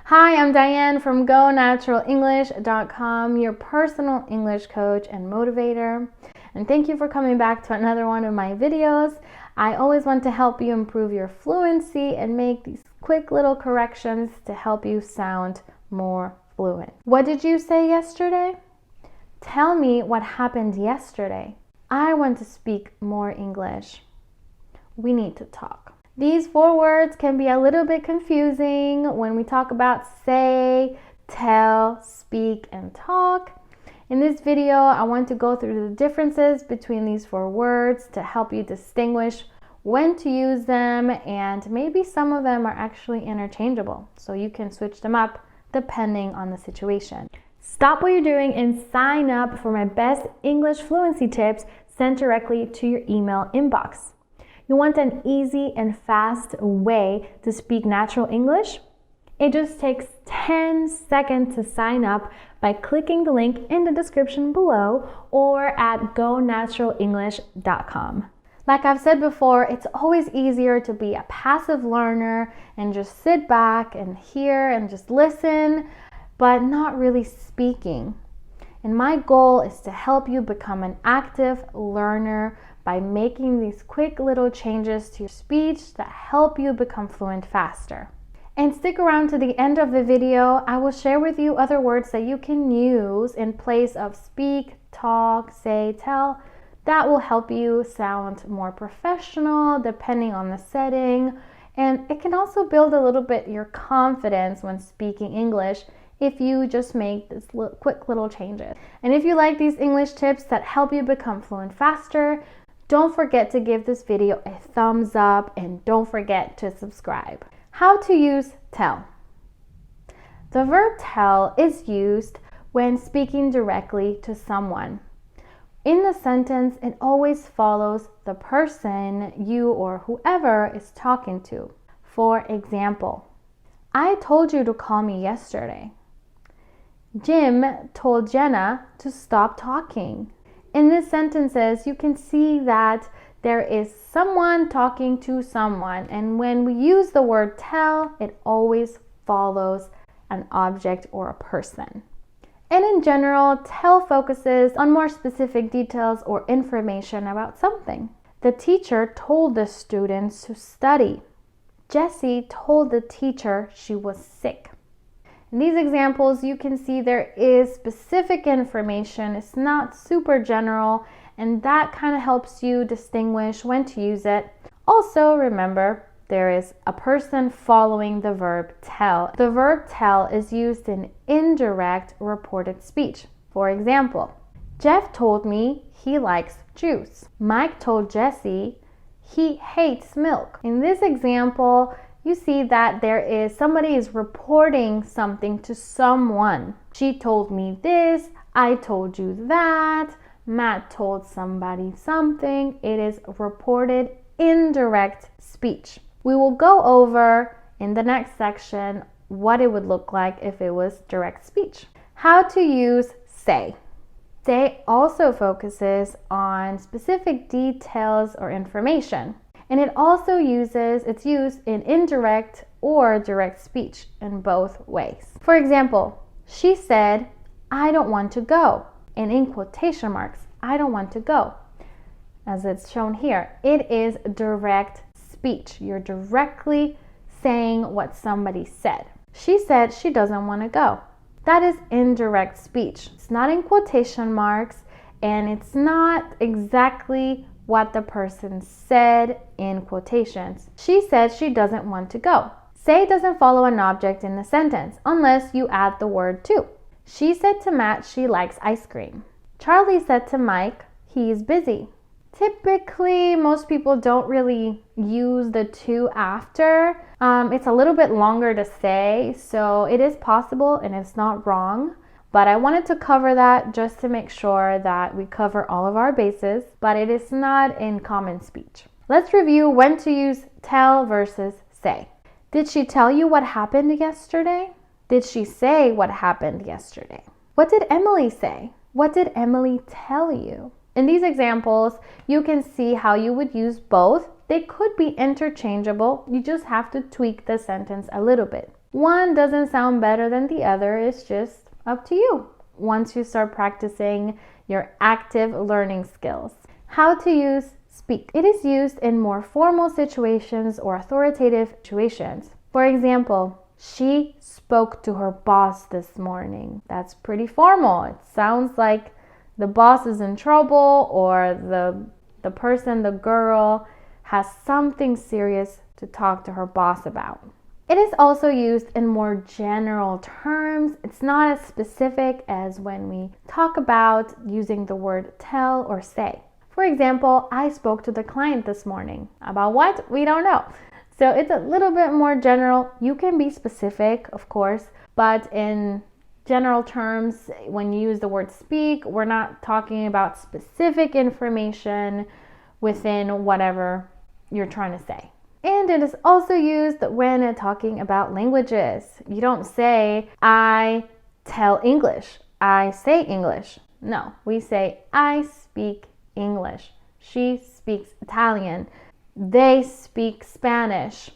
Hi, I'm Diane from 𝒂𝒑𝒆𝒂𝒅.com, your personal English coach and motivator. And thank you for coming back to another one of my videos. I always want to help you improve your fluency and make these quick little corrections to help you sound more fluent. What did you say yesterday? Tell me what happened yesterday. I want to speak more English. We need to talk. These 4 words can be a little bit confusing when we talk about say, tell, speak, and talk. In this video, I want to go through the differences between these 4 words to help you distinguish when to use them, and maybe some of them are actually interchangeable, so you can switch them up depending on the situation. Stop what you're doing and sign up for my best English fluency tips sent directly to your email inbox. You want an easy and fast way to speak natural English? It just takes 10 seconds to sign up by clicking the link in the description below or at gonaturaleNglish.com. Like I've said before, it's always easier to be a passive learner and just sit back and hear and just listen, but not really speaking. And my goal is to help you become an active learner by making these quick little changes to your speech that help you become fluent faster. And stick around to the end of the video. I will share with you other words that you can use in place of speak, talk, say, tell. That will help you sound more professional depending on the setting. And it can also build a little bit your confidence when speaking English if you just make these quick little changes. And if you like these English tips that help you become fluent faster, don't forget to give this video a thumbs up and don't forget to subscribe. How to use tell. The verb tell is used when speaking directly to someone. In the sentence, it always follows the person you or whoever is talking to. For example, I told you to call me yesterday. Jim told Jenna to stop talking. In these sentences, you can see that there is someone talking to someone, and when we use the word tell, it always follows an object or a person. And in general, tell focuses on more specific details or information about something. The teacher told the students to study. Jessie told the teacher she was sick. In these examples, you can see there is specific information. It's not super general, and that kind of helps you distinguish when to use it. Also, remember, there is a person following the verb tell. The verb tell is used in indirect reported speech. For example, Jeff told me he likes juice. Mike told Jessie he hates milk. In this example, you see that there is somebody is reporting something to someone. She told me this, I told you that, Matt told somebody something. It is reported indirect speech. We will go over in the next section what it would look like if it was direct speech. How to use say. Say also focuses on specific details or information. And it's used in indirect or direct speech in both ways. For example, she said, I don't want to go. And in quotation marks, I don't want to go. As it's shown here, it is direct speech. You're directly saying what somebody said. She said she doesn't want to go. That is indirect speech. It's not in quotation marks, and it's not exactly what the person said in quotations. She said she doesn't want to go. Say doesn't follow an object in the sentence unless you add the word to. She said to Matt she likes ice cream. Charlie said to Mike he's busy. Typically, most people don't really use the to after. It's a little bit longer to say, so it is possible and it's not wrong. But I wanted to cover that just to make sure that we cover all of our bases, but it is not in common speech. Let's review when to use tell versus say. Did she tell you what happened yesterday? Did she say what happened yesterday? What did Emily say? What did Emily tell you? In these examples, you can see how you would use both. They could be interchangeable. You just have to tweak the sentence a little bit. One doesn't sound better than the other. It's just up to you once you start practicing your active learning skills. How to use speak. It is used in more formal situations or authoritative situations. For example, she spoke to her boss this morning. That's pretty formal. It sounds like the boss is in trouble, or the person, the girl, has something serious to talk to her boss about. It is also used in more general terms. It's not as specific as when we talk about using the word tell or say. For example, I spoke to the client this morning. About what? We don't know. So it's a little bit more general. You can be specific, of course, but in general terms, when you use the word speak, we're not talking about specific information within whatever you're trying to say. And it is also used when talking about languages. You don't say, I tell English, I say English. No, we say, I speak English. She speaks Italian. They speak Spanish.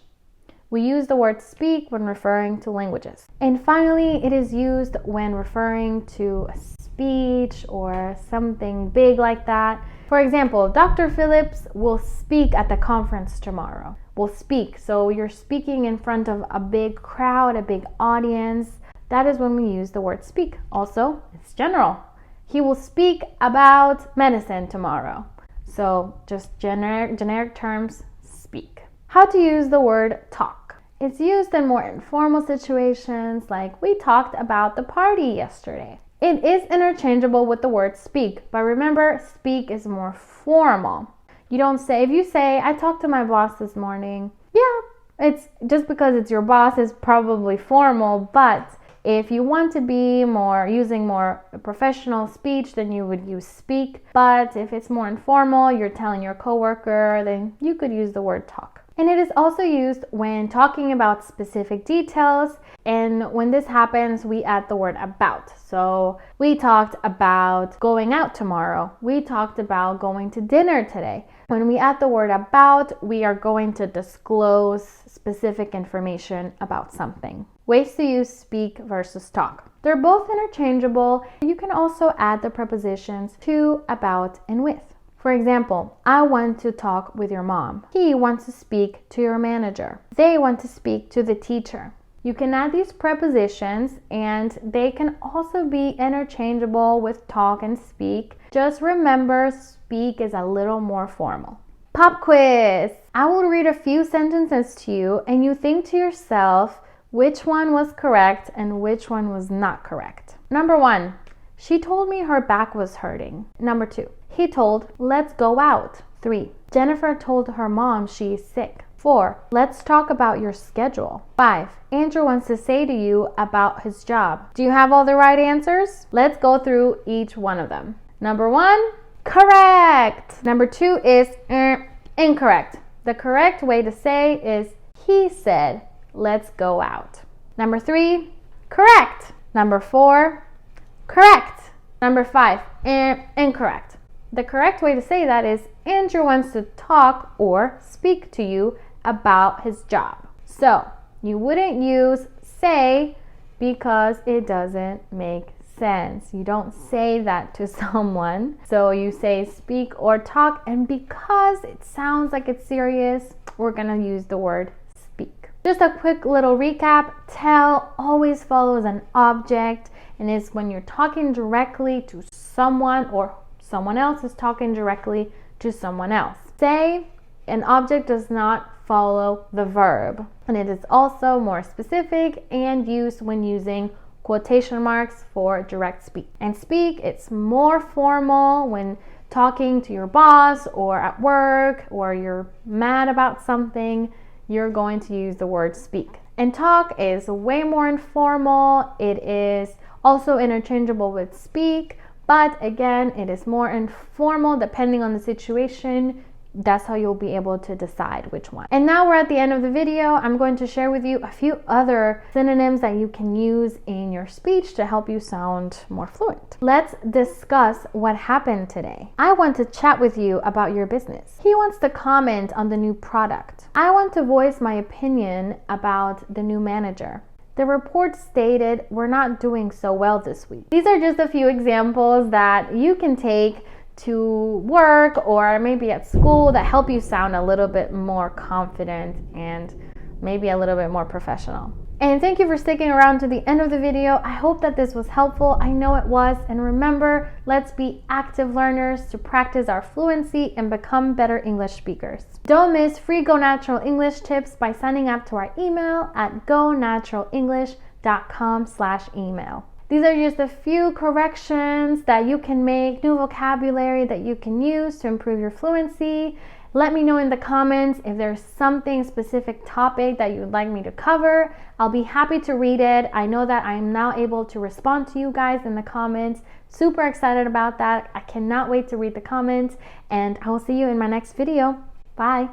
We use the word speak when referring to languages. And finally, it is used when referring to a speech or something big like that. For example, Dr. Phillips will speak at the conference tomorrow. Will speak. So you're speaking in front of a big crowd, a big audience. That is when we use the word speak. Also, it's general. He will speak about medicine tomorrow. So just generic terms, speak. How to use the word talk. It's used in more informal situations, like we talked about the party yesterday. It is interchangeable with the word speak, but remember, speak is more formal. You don't say, if you say, I talked to my boss this morning, yeah, it's just because it's your boss is probably formal, but if you want to be using more professional speech, then you would use speak. But if it's more informal, you're telling your coworker, then you could use the word talk. And it is also used when talking about specific details. And when this happens, we add the word about. So we talked about going out tomorrow. We talked about going to dinner today. When we add the word about, we are going to disclose specific information about something. Ways to use speak versus talk. They're both interchangeable. You can also add the prepositions to, about, and with. For example, I want to talk with your mom. He wants to speak to your manager. They want to speak to the teacher. You can add these prepositions, and they can also be interchangeable with talk and speak. Just remember, speak is a little more formal. Pop quiz. I will read a few sentences to you, and you think to yourself which one was correct and which one was not correct. Number 1, she told me her back was hurting. Number 2, he told, let's go out. 3, Jennifer told her mom she is sick. 4, let's talk about your schedule. 5, Andrew wants to say to you about his job. Do you have all the right answers? Let's go through each one of them. Number 1, correct. Number 2 is incorrect. The correct way to say is he said, let's go out. Number 3, correct. Number 4, correct. Number 5, incorrect. The correct way to say that is Andrew wants to talk or speak to you about his job. So you wouldn't use say because it doesn't make sense. You don't say that to someone. So you say speak or talk, and because it sounds like it's serious, we're gonna use the word speak. Just a quick little recap. Tell always follows an object and is when you're talking directly to someone or someone else is talking directly to someone else. Say, an object does not follow the verb, and it is also more specific and used when using quotation marks for direct speech. And speak, it's more formal when talking to your boss or at work, or you're mad about something, you're going to use the word speak. And talk is way more informal. It is also interchangeable with speak, but again, it is more informal depending on the situation. That's how you'll be able to decide which one. And now we're at the end of the video. I'm going to share with you a few other synonyms that you can use in your speech to help you sound more fluent. Let's discuss what happened today. I want to chat with you about your business. He wants to comment on the new product. I want to voice my opinion about the new manager. The report stated we're not doing so well this week. These are just a few examples that you can take to work or maybe at school that help you sound a little bit more confident and maybe a little bit more professional. And thank you for sticking around to the end of the video. I hope that this was helpful. I know it was. And remember, let's be active learners to practice our fluency and become better English speakers. Don't miss free Go Natural English tips by signing up to our email at gonaturaleneglish.com/email. These are just a few corrections that you can make, new vocabulary that you can use to improve your fluency. Let me know in the comments if there's something specific topic that you'd like me to cover. I'll be happy to read it. I know that I am now able to respond to you guys in the comments. Super excited about that. I cannot wait to read the comments, and I will see you in my next video. Bye.